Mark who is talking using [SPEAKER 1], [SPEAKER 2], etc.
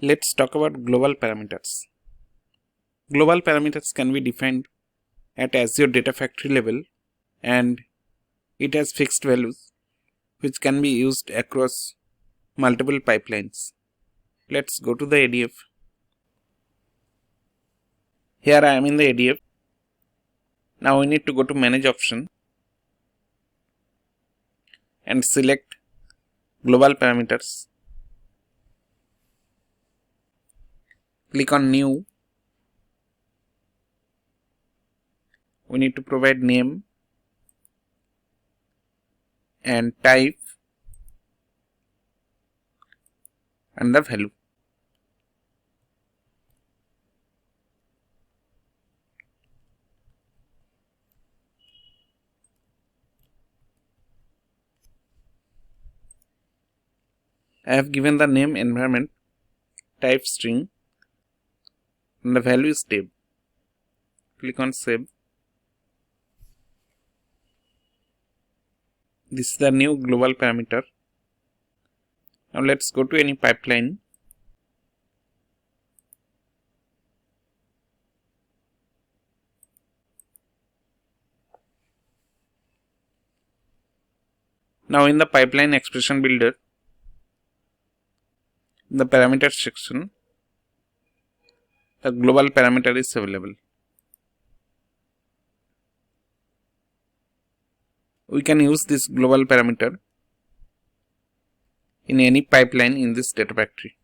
[SPEAKER 1] Let's talk about global parameters. Global parameters can be defined at Azure Data Factory level, and it has fixed values which can be used across multiple pipelines. Let's go to the ADF. Here I am in the ADF. Now we need to go to Manage option and select Global Parameters. Click on New. We need to provide name and type and the value. I have given the name environment, type string, and the value is tab. Click on save. This is the new global parameter. Now let's go to any pipeline. Now in the pipeline expression builder, in the parameter section, the global parameter is available. We can use this global parameter in any pipeline in this data factory.